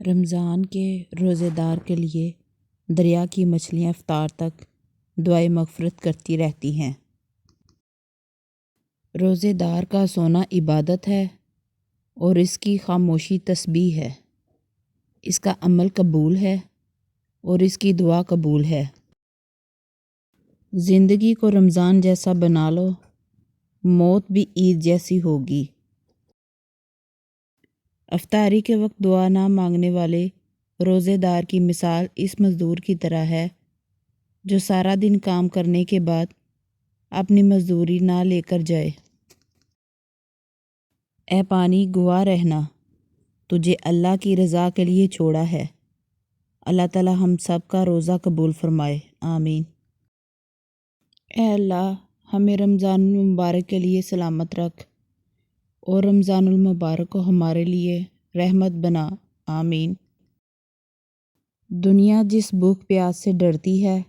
رمضان کے روزے دار کے لیے دریا کی مچھلیاں افطار تک دعائے مغفرت کرتی رہتی ہیں۔ روزے دار کا سونا عبادت ہے اور اس کی خاموشی تسبیح ہے۔ اس کا عمل قبول ہے اور اس کی دعا قبول ہے۔ زندگی کو رمضان جیسا بنا لو، موت بھی عید جیسی ہوگی۔ افطاری کے وقت دعا نہ مانگنے والے روزے دار کی مثال اس مزدور کی طرح ہے جو سارا دن کام کرنے کے بعد اپنی مزدوری نہ لے کر جائے۔ اے پانی گواہ رہنا، تجھے اللہ کی رضا کے لیے چھوڑا ہے۔ اللہ تعالی ہم سب کا روزہ قبول فرمائے، آمین۔ اے اللہ ہمیں رمضان المبارک کے لیے سلامت رکھ اور رمضان المبارک کو ہمارے لیے رحمت بنا، آمین۔ دنیا جس بھوک پیاس سے ڈرتی ہے،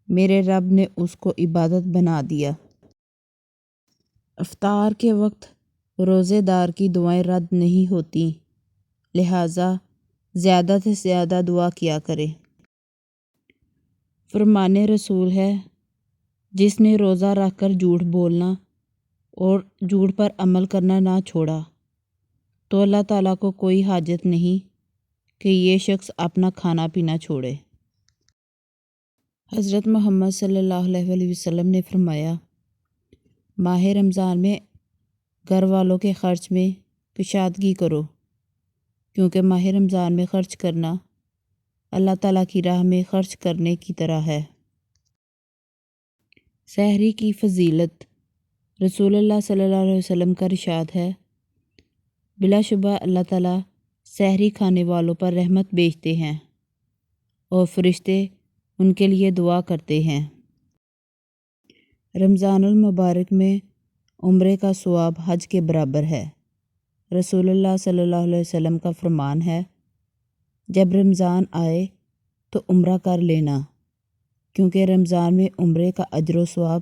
میرے رب نے اس کو عبادت بنا دیا۔ افطار کے وقت روزے دار کی دعائیں رد نہیں ہوتیں، لہٰذا زیادہ سے زیادہ دعا کیا کرے۔ فرمان رسول ہے، جس نے روزہ رکھ کر جھوٹ بولنا اور جھوٹ پر عمل کرنا نہ چھوڑا تو اللہ تعالیٰ کو کوئی حاجت نہیں کہ یہ شخص اپنا کھانا پینا چھوڑے۔ حضرت محمد صلی اللہ علیہ وسلم نے فرمایا، ماہ رمضان میں گھر والوں کے خرچ میں کشادگی کرو، کیونکہ ماہ رمضان میں خرچ کرنا اللہ تعالیٰ کی راہ میں خرچ کرنے کی طرح ہے۔ سحری کی فضیلت۔ رسول اللہ صلی اللہ علیہ وسلم کا ارشاد ہے، بلا شبہ اللہ تعالیٰ سحری کھانے والوں پر رحمت بھیجتے ہیں اور فرشتے ان کے لیے دعا کرتے ہیں۔ رمضان المبارک میں عمرے کا ثواب حج کے برابر ہے۔ رسول اللہ صلی اللہ علیہ وسلم کا فرمان ہے، جب رمضان آئے تو عمرہ کر لینا، کیونکہ رمضان میں عمرے کا اجر و ثواب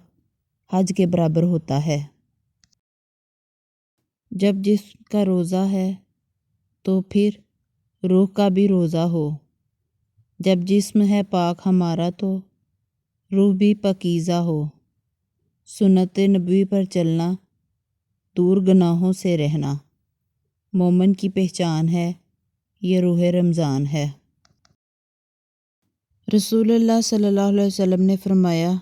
حج کے برابر ہوتا ہے۔ جب جسم کا روزہ ہے تو پھر روح کا بھی روزہ ہو۔ جب جسم ہے پاک ہمارا تو روح بھی پاکیزہ ہو۔ سنت نبوی پر چلنا، دور گناہوں سے رہنا مومن کی پہچان ہے، یہ روح رمضان ہے۔ رسول اللہ صلی اللہ علیہ وسلم نے فرمایا،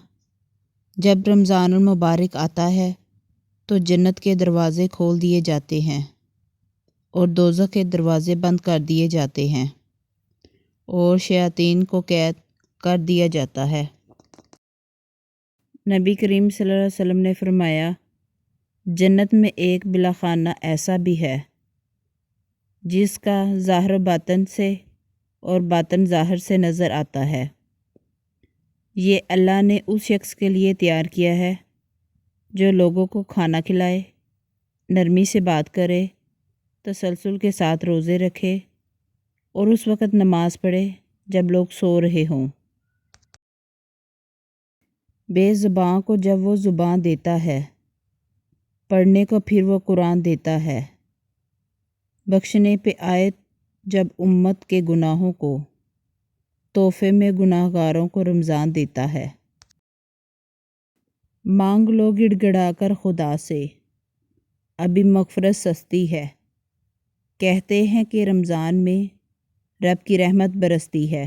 جب رمضان المبارک آتا ہے تو جنت کے دروازے کھول دیے جاتے ہیں اور دوزخ کے دروازے بند کر دیے جاتے ہیں اور شیاطین کو قید کر دیا جاتا ہے۔ نبی کریم صلی اللہ علیہ وسلم نے فرمایا، جنت میں ایک بلا خانہ ایسا بھی ہے جس کا ظاہر باطن سے اور باطن ظاہر سے نظر آتا ہے۔ یہ اللہ نے اس شخص کے لیے تیار کیا ہے جو لوگوں کو کھانا کھلائے، نرمی سے بات کرے، تسلسل کے ساتھ روزے رکھے اور اس وقت نماز پڑھے جب لوگ سو رہے ہوں۔ بے زباں کو جب وہ زبان دیتا ہے، پڑھنے کو پھر وہ قرآن دیتا ہے، بخشنے پہ آئے جب امت کے گناہوں کو، تحفے میں گناہ گاروں کو رمضان دیتا ہے۔ مانگ لو گڑ گڑا کر خدا سے، ابھی مغفرت سستی ہے۔ کہتے ہیں کہ رمضان میں رب کی رحمت برستی ہے۔